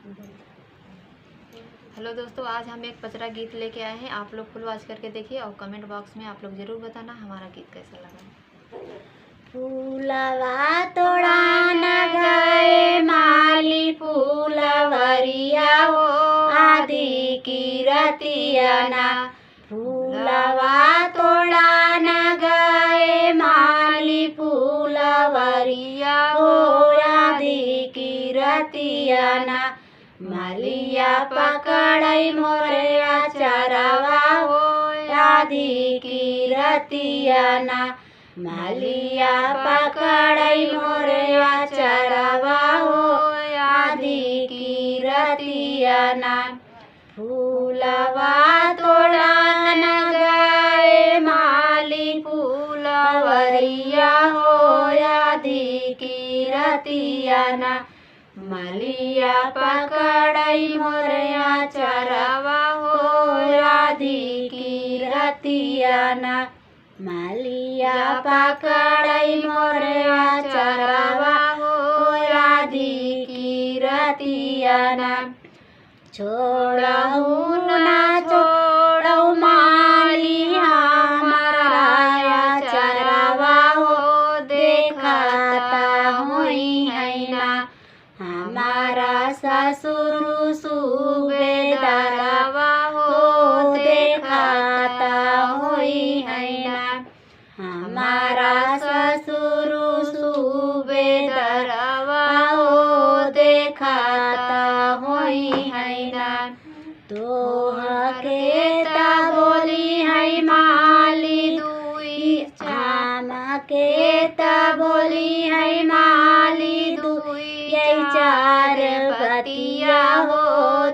Hello दोस्तों, आज हम एक पचरा गीत लेके आए हैं। आप लोग फुल वॉच करके देखिए और कमेंट बॉक्स में आप लोग ज़रूर बताना हमारा गीत कैसा लगा। फूलवा तोड़ा न गए माली फूलवरिया हो आदि की रतिया ना। फूलवा तोड़ा न गए माली फूलवरिया हो आदि की रतिया ना। मलिया पकड़ई मोरे आचरवा हो आदि की रतिया ना। मलिया पकड़ई मोरे आचरवा हो आदि की रतिया ना। फूलवा तोड़ा न गए माली फूलवरिया हो आदि की रतिया ना। मलिया पकड़ई मोरे आचरवा हो आदि की रतिया ना। मलिया पकड़ई मोरे आचरवा हो आदि की रतिया ना। छोड़हु ना छोड़हु माली हमारा आचरवा हो देखता होई है ना। हमारा ससुर सूबेदारवा हो देखता होई है ना। हमारा ससुर सूबेदारवा हो देखता होई है ना। तोहके ता बोली है माली दुई हमके ता बोली है माली दुई चार बतिया हो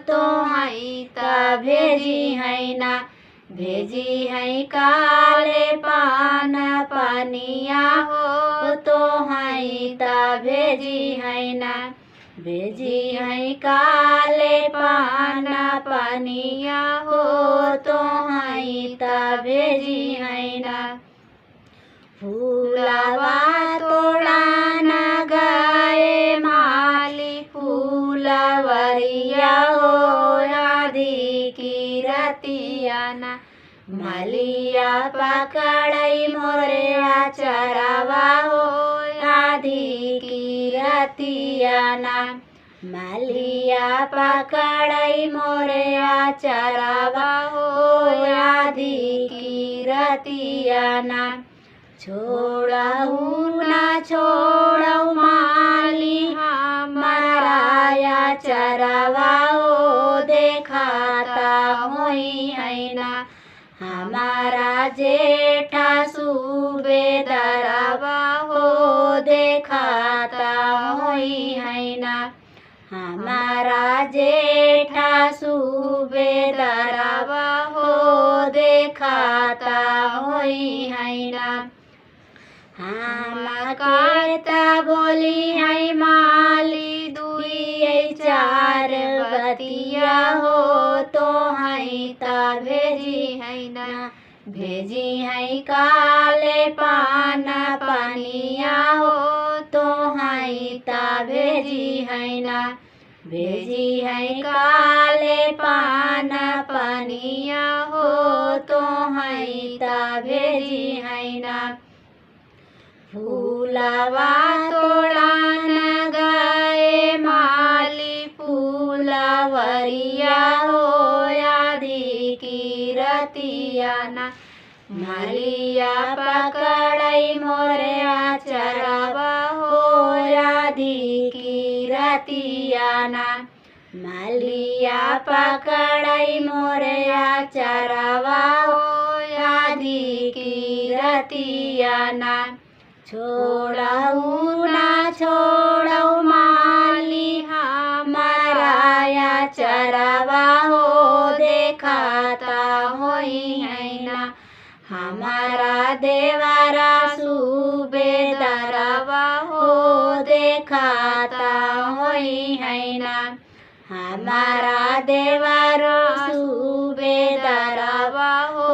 तो हई ता भेजी है ना। भेजी है काले पान पानिया हो तो हई ता भेजी है ना। भेजी है काले पान पानिया हो तो हई ता भेजी है ना। फूलवा तोड़ा न गए माली फूलवरिया हो आदि की रतिया ना। मलिया पकड़ई मोरे आचरवा हो आदि की रतिया ना। मलिया पकड़ई मोरे आचरवा हो आदि की रतिया ना। छोड़हु ना छोड़हु माली हमारा आचरवा हो देखता होई है ना। हमारा जेठा सूबेदारवा हो देखता होई है ना। हमारा जेठा सूबेदारवा हो देखता होई है ना। हमके ता बोली है माली दुई चार बतिया हो तो हई ता भेजी है ना। भेजी है काले पान पानिया हो तो हई ता भेजी है ना। भेजी है काले पान पानिया हो तो हई ता भेजी है ना। फूलवा तोड़ा न गए माली फूलवरिया हो आदि की रतिया ना। मलिया पकड़ई मोरे आचरवा हो आदि की रतिया ना। मलिया पकड़ई मोरे आचरवा हो आदि की रतिया ना। छोड़हु ना छोड़हु माली हमारा आचरवा हो देखता होई है ना। हमारा देवरा सूबेदारवा हो देखता होई है ना। हमारा देवरा सूबेदारवा हो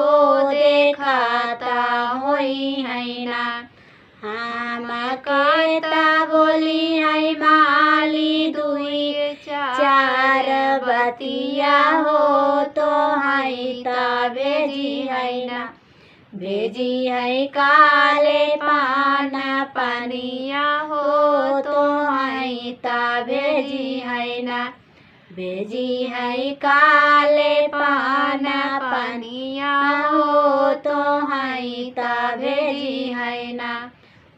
देखता होई है ना। हमके ता बोली है माली दुई चार रतिया हो तो है ता भेजी है ना भेजी है काले पाना पनिया हो तो है ता भेजी है ना भेजी है काले पाना पनिया हो तो है ता भेजी है ना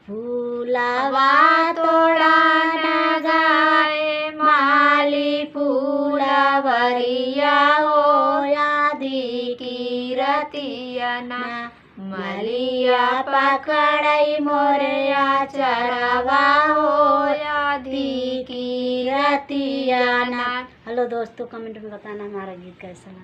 फूलवा तोड़ा न गाए माली फूलवरिया हो आधी की रतिया ना मलिया पकड़ई मोरिया चरवा हो आधी की रतिया ना। हेलो दोस्तों, कमेंट में बताना हमारा गीत कैसा लगा।